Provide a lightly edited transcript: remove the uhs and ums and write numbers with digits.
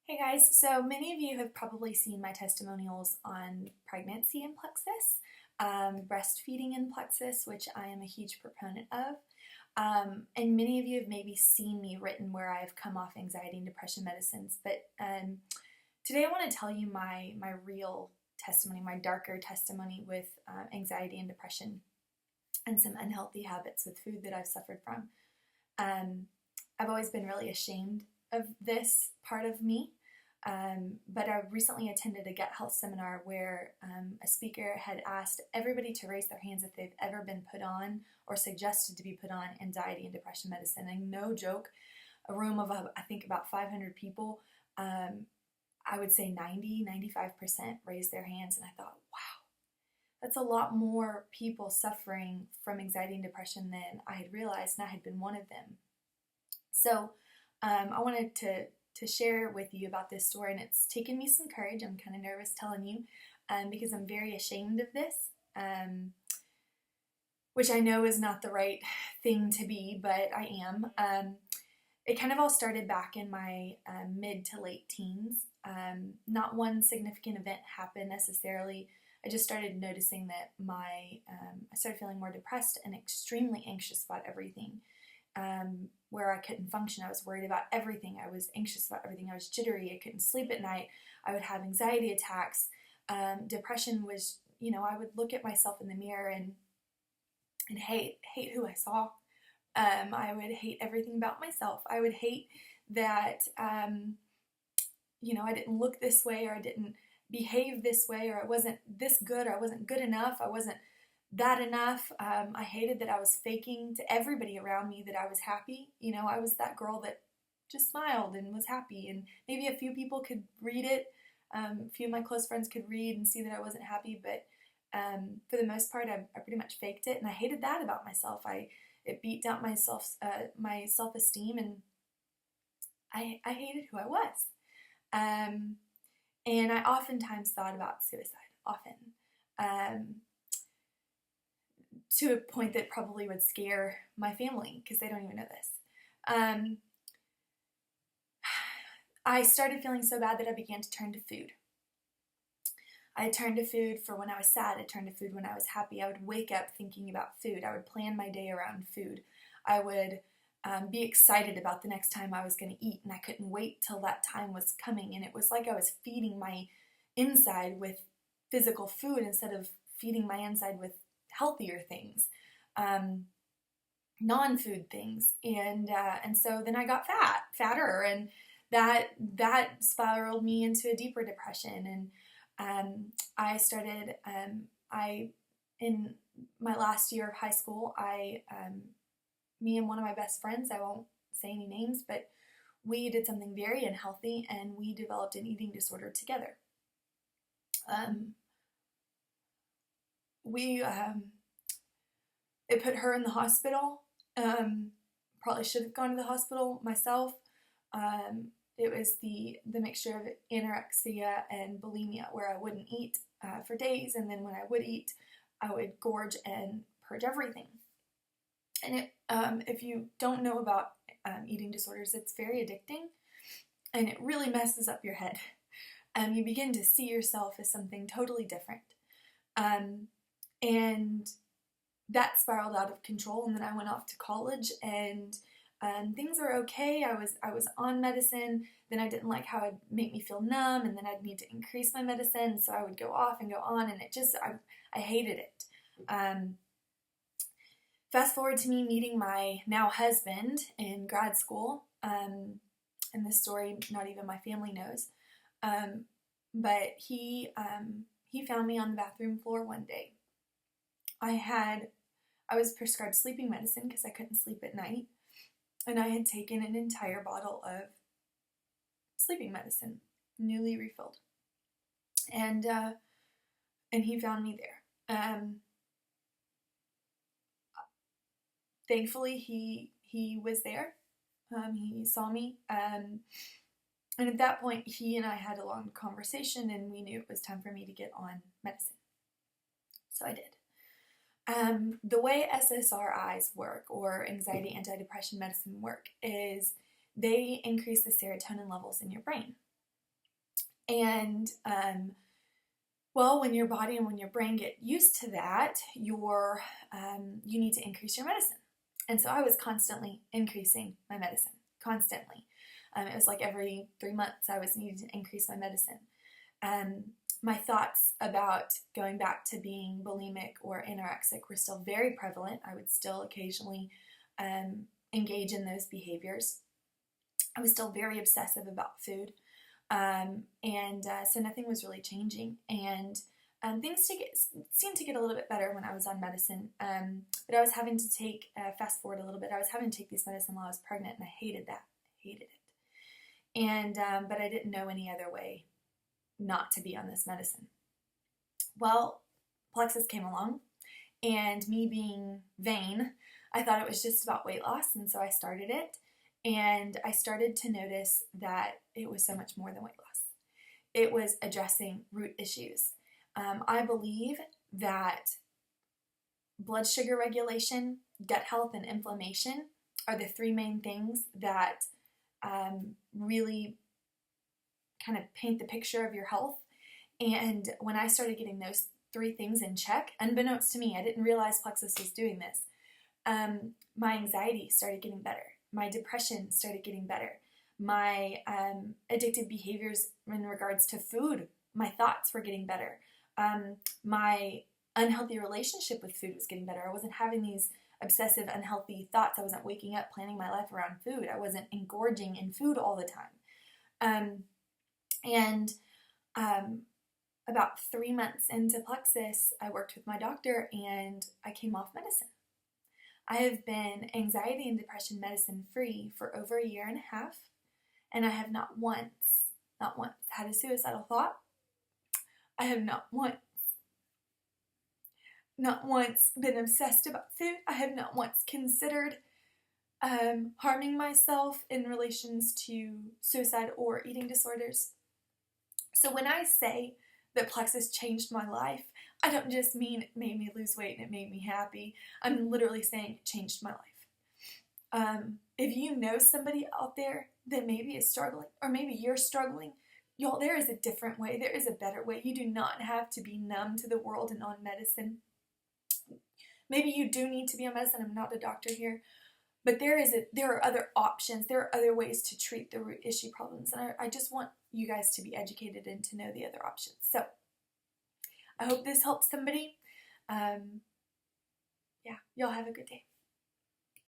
Hey guys, so many of you have probably seen my testimonials on pregnancy in Plexus, breastfeeding in Plexus, which I am a huge proponent of. And many of you have maybe seen me written where I've come off anxiety and depression medicines. But today I want to tell you my real testimony, my darker testimony with anxiety and depression and some unhealthy habits with food that I've suffered from. I've always been really ashamed of this part of me. But I recently attended a gut health seminar where a speaker had asked everybody to raise their hands if they've ever been put on or suggested to be put on anxiety and depression medicine. And no joke, a room of I think about 500 people, I would say 95% raised their hands. And I thought, wow, that's a lot more people suffering from anxiety and depression than I had realized, and I had been one of them. So I wanted to share with you about this story, and it's taken me some courage. I'm kind of nervous telling you because I'm very ashamed of this, which I know is not the right thing to be, but I am. It kind of all started back in my mid to late teens. Not one significant event happened necessarily. I just started noticing that I started feeling more depressed and extremely anxious about everything. Where I couldn't function. I was worried about everything. I was anxious about everything. I was jittery. I couldn't sleep at night. I would have anxiety attacks. Depression was, I would look at myself in the mirror and hate who I saw. I would hate everything about myself. I would hate that, I didn't look this way, or I didn't behave this way, or I wasn't this good, or I wasn't good enough. I wasn't that enough. I hated that I was faking to everybody around me that I was happy. I was that girl that just smiled and was happy, and maybe a few people could read it. A few of my close friends could read and see that I wasn't happy, but for the most part, I pretty much faked it, and I hated that about myself. It beat down my self-esteem, and I hated who I was. And I oftentimes thought about suicide, often. To a point that probably would scare my family because they don't even know this. I started feeling so bad that I began to turn to food. I turned to food for when I was sad. I turned to food when I was happy. I would wake up thinking about food. I would plan my day around food. I would be excited about the next time I was going to eat, and I couldn't wait till that time was coming. And it was like I was feeding my inside with physical food instead of feeding my inside with healthier things, non-food things, and so then I got fatter, and that spiraled me into a deeper depression. And I started, in my last year of high school, me and one of my best friends, I won't say any names, but we did something very unhealthy, and we developed an eating disorder together. It put her in the hospital. Probably should have gone to the hospital myself. It was the mixture of anorexia and bulimia, where I wouldn't eat for days, and then when I would eat, I would gorge and purge everything. And if you don't know about eating disorders, it's very addicting, and it really messes up your head. You begin to see yourself as something totally different. And that spiraled out of control, and then I went off to college, and things were okay. I was on medicine. Then I didn't like how it'd make me feel numb, and then I'd need to increase my medicine, so I would go off and go on, and I hated it. Fast forward to me meeting my now husband in grad school, and this story not even my family knows, but he found me on the bathroom floor one day. I was prescribed sleeping medicine because I couldn't sleep at night, and I had taken an entire bottle of sleeping medicine, newly refilled, and he found me there. Thankfully, he was there. He saw me, and at that point, he and I had a long conversation, and we knew it was time for me to get on medicine. So I did. The way SSRIs work, or anxiety antidepressant medicine work, is they increase the serotonin levels in your brain. And well, when your body and when your brain get used to that, you need to increase your medicine. And so I was constantly increasing my medicine, constantly. It was like every 3 months I was needing to increase my medicine. My thoughts about going back to being bulimic or anorexic were still very prevalent. I would still occasionally engage in those behaviors. I was still very obsessive about food. So nothing was really changing. And things seemed to get a little bit better when I was on medicine. But I was having to take, fast forward a little bit, I was having to take these medicine while I was pregnant, and I hated that. Hated it. And but I didn't know any other way not to be on this medicine. Well, Plexus came along, and me being vain, I thought it was just about weight loss, and so I started it. And I started to notice that it was so much more than weight loss. It was addressing root issues. I believe that blood sugar regulation, gut health, and inflammation are the 3 main things that really kind of paint the picture of your health. And when I started getting those 3 things in check, unbeknownst to me, I didn't realize Plexus was doing this, my anxiety started getting better. My depression started getting better. My addictive behaviors in regards to food, my thoughts were getting better. My unhealthy relationship with food was getting better. I wasn't having these obsessive, unhealthy thoughts. I wasn't waking up planning my life around food. I wasn't engorging in food all the time. About 3 months into Plexus, I worked with my doctor and I came off medicine. I have been anxiety and depression medicine free for over 1.5 years, and I have not once had a suicidal thought. I have not once been obsessed about food. I have not once considered harming myself in relations to suicide or eating disorders. So when I say that Plexus changed my life, I don't just mean it made me lose weight and it made me happy. I'm literally saying it changed my life. If you know somebody out there that maybe is struggling, or maybe you're struggling, y'all, there is a different way. There is a better way. You do not have to be numb to the world and on medicine. Maybe you do need to be on medicine. I'm not a doctor here. But there are other options. There are other ways to treat the root issue problems. And I just want you guys to be educated and to know the other options. So I hope this helps somebody. Yeah, y'all have a good day.